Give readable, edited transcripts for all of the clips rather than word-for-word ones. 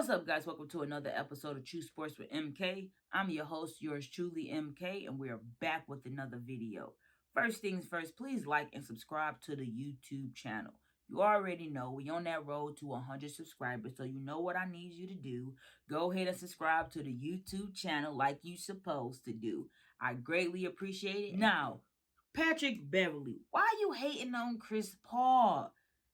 What's up, guys? Welcome to another episode of True Sports with MK. I'm your host, yours truly, MK, and we are back with another video. First things first, please like and subscribe to the YouTube channel. You already know we on that road to 100 subscribers, so you know what I need you to do. Go ahead and subscribe to the YouTube channel like you supposed to do. I greatly appreciate it. Now, Patrick Beverly, why are you hating on Chris Paul?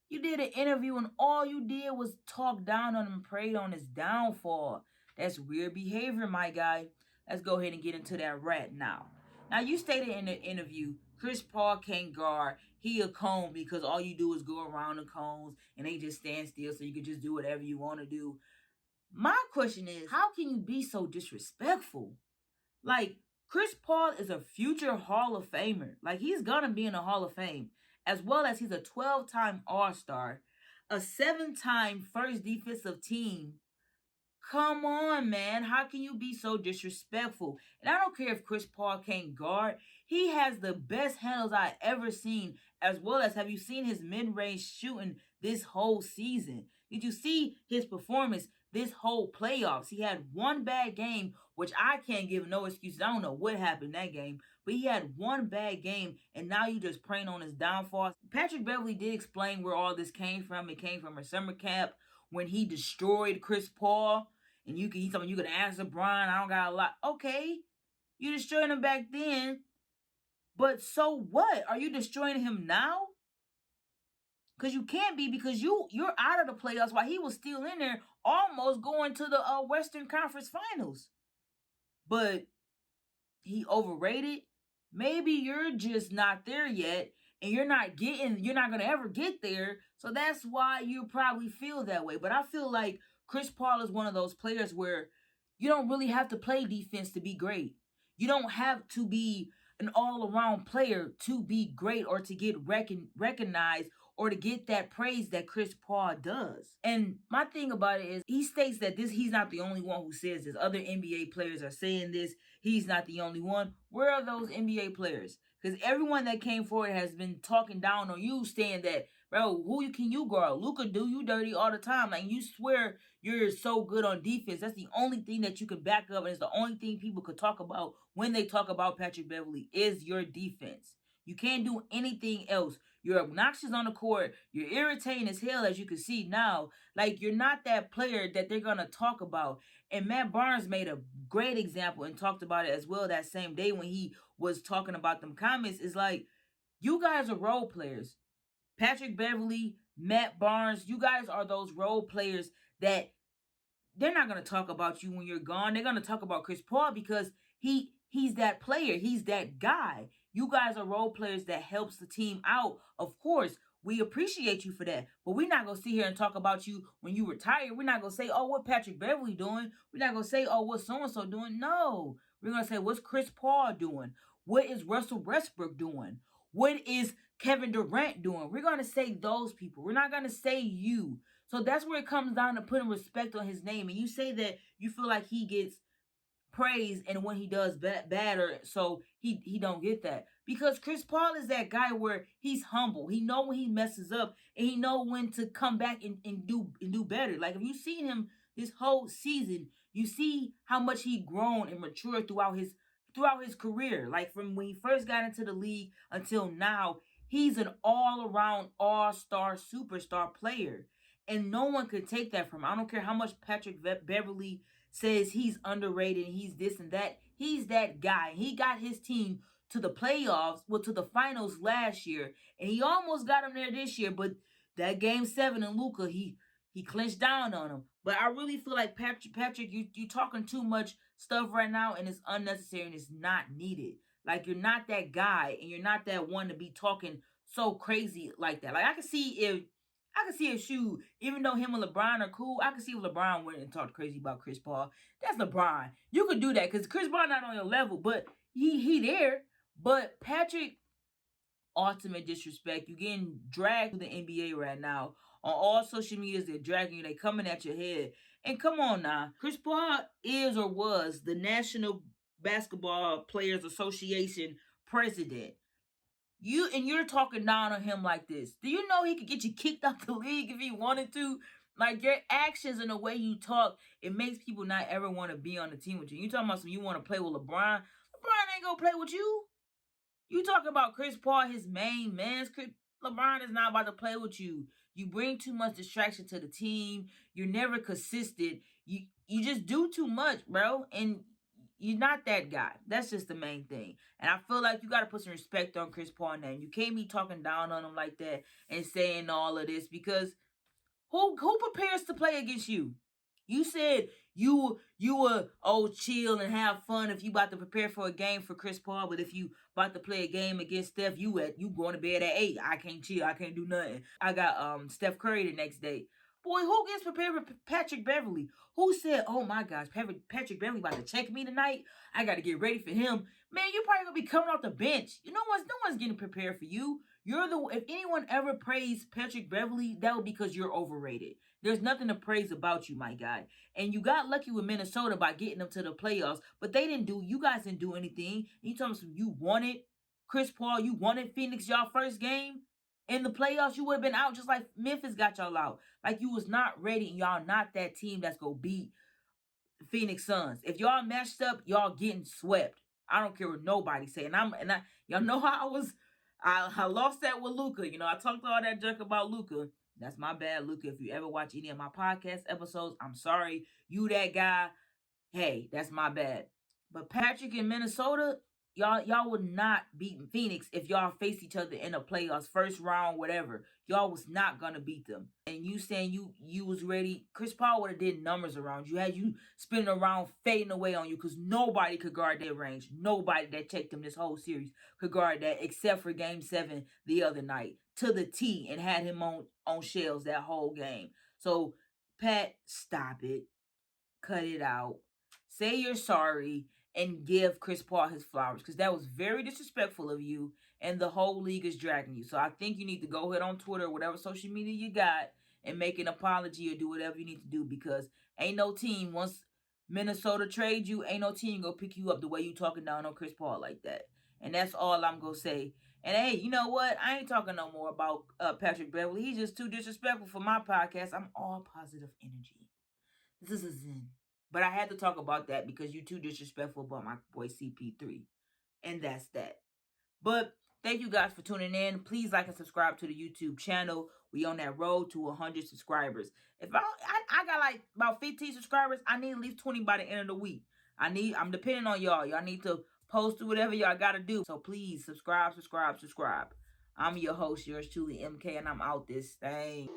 You did an interview and all you did was talk down on him and preyed on his downfall. That's weird behavior, my guy. Let's go ahead and get into that rat now. Now, you stated in the interview, Chris Paul can't guard. He a cone because all you do is go around the cones and they just stand still so you can just do whatever you want to do. My question is, how can you be so disrespectful? Like, Chris Paul is a future Hall of Famer. Like, he's gonna be in the Hall of Fame, as well as he's a 12-time All-Star, a 7-time first defensive team. Come on, man. How can you be so disrespectful? And I don't care if Chris Paul can't guard. He has the best handles I ever seen, as well as have you seen his mid-range shooting this whole season? Did you see his performance this whole playoffs? He had one bad game, which I can't give no excuses. I don't know what happened in that game, but he had one bad game, and now you just preying on his downfall. Patrick Beverly did explain where all this came from. It came from a summer camp when he destroyed Chris Paul. And he's something you could ask LeBron. I don't got a lot. Okay, you destroyed him back then, but so what? Are you destroying him now? Because you can't be, because you're out of the playoffs while he was still in there, almost going to the Western Conference Finals. But he overrated. Maybe you're just not there yet, and you're not gonna ever get there. So that's why you probably feel that way. But I feel like Chris Paul is one of those players where you don't really have to play defense to be great. You don't have to be an all-around player to be great or to get recognized or to get that praise that Chris Paul does. And my thing about it is, he states that he's not the only one who says this. Other NBA players are saying this. He's not the only one. Where are those NBA players? Because everyone that came forward has been talking down on you, saying that, bro, who can you guard? Luka do you dirty all the time. Like, you swear you're so good on defense. That's the only thing that you can back up, and it's the only thing people could talk about when they talk about Patrick Beverly is your defense. You can't do anything else. You're obnoxious on the court. You're irritating as hell, as you can see now. Like, you're not that player that they're going to talk about. And Matt Barnes made a great example and talked about it as well that same day when he was talking about them comments. It's like, you guys are role players. Patrick Beverly, Matt Barnes, you guys are those role players that they're not going to talk about you when you're gone. They're going to talk about Chris Paul because he's that player. He's that guy. You guys are role players that helps the team out. Of course, we appreciate you for that. But we're not going to sit here and talk about you when you retire. We're not going to say, oh, what Patrick Beverly doing? We're not going to say, oh, what so-and-so doing? No. We're going to say, what's Chris Paul doing? What is Russell Westbrook doing? What is Kevin Durant doing? We're going to say those people. We're not going to say you. So that's where it comes down to putting respect on his name. And you say that you feel like he gets praise and when he does better, so he don't get that. Because Chris Paul is that guy where he's humble. He know when he messes up and he know when to come back and do better. Like, if you seen him this whole season, you see how much he grown and matured throughout his career. Like, from when he first got into the league until now, he's an all-around all-star superstar player. And no one could take that from him. I don't care how much Patrick Beverly says he's underrated and he's this and that. He's that guy. He got his team to the playoffs, well, to the finals last year. And he almost got him there this year. But that game 7 in Luka, he clinched down on him. But I really feel like Patrick, you talking too much stuff right now, and it's unnecessary and it's not needed. Like, you're not that guy, and you're not that one to be talking so crazy like that. Like, I can see if shoot, even though him and LeBron are cool, I can see if LeBron went and talked crazy about Chris Paul. That's LeBron. You could do that because Chris Paul not on your level, but he there. But Patrick, ultimate disrespect. You getting dragged to the NBA right now. On all social medias, they're dragging you. They coming at your head. And come on now. Chris Paul is or was the National Basketball Players Association president. You're talking down on him like this. Do you know he could get you kicked out the league if he wanted to? Like your actions and the way you talk, it makes people not ever want to be on the team with you. You talking about some you want to play with LeBron? LeBron ain't gonna play with you. You talking about Chris Paul, his main man. LeBron is not about to play with you. You bring too much distraction to the team. You're never consistent. You just do too much, bro. And you're not that guy. That's just the main thing. And I feel like you got to put some respect on Chris Paul now. You can't be talking down on him like that and saying all of this because who prepares to play against you? You said you were chill and have fun if you about to prepare for a game for Chris Paul, but if you about to play a game against Steph, you going to bed at 8. I can't chill, I can't do nothing. I got Steph Curry the next day. Boy, who gets prepared for Patrick Beverly? Who said, oh my gosh, Patrick Beverly about to check me tonight? I got to get ready for him. Man, you probably going to be coming off the bench. You know what? No one's getting prepared for you. If anyone ever praised Patrick Beverly, that would be because you're overrated. There's nothing to praise about you, my guy. And you got lucky with Minnesota by getting them to the playoffs, but you guys didn't do anything. And you talking some you wanted Chris Paul, you wanted Phoenix y'all first game in the playoffs, you would have been out just like Memphis got y'all out. Like you was not ready, and y'all not that team that's gonna beat Phoenix Suns. If y'all matched up, y'all getting swept. I don't care what nobody say. Y'all know how I lost that with Luka. You know, I talked all that junk about Luka. That's my bad, Luka. If you ever watch any of my podcast episodes, I'm sorry. You that guy. Hey, that's my bad. But Patrick in Minnesota, y'all would not beat Phoenix if y'all faced each other in the playoffs, first round, whatever. Y'all was not gonna beat them. And you saying you was ready, Chris Paul would have did numbers around you, had you spinning around, fading away on you, because nobody could guard that range. Nobody that checked him this whole series could guard that, except for Game 7 the other night to the T, and had him on shells that whole game. So Pat, stop it, cut it out, say you're sorry, and give Chris Paul his flowers, because that was very disrespectful of you, and the whole league is dragging you. So I think you need to go ahead on Twitter, whatever social media you got, and make an apology or do whatever you need to do, because ain't no team, once Minnesota trade you, ain't no team gonna pick you up the way you talking down on Chris Paul like that. And that's all I'm gonna say. And hey, you know what? I ain't talking no more about Patrick Beverly. He's just too disrespectful for my podcast. I'm all positive energy. This is a Zen. But I had to talk about that because you too disrespectful about my boy CP3. And that's that. But thank you guys for tuning in. Please like and subscribe to the YouTube channel. We on that road to 100 subscribers. If I got like about 15 subscribers, I need at least 20 by the end of the week. I'm depending on y'all. Y'all need to post whatever y'all gotta do. So please subscribe. I'm your host, yours truly, MK, and I'm out this thing.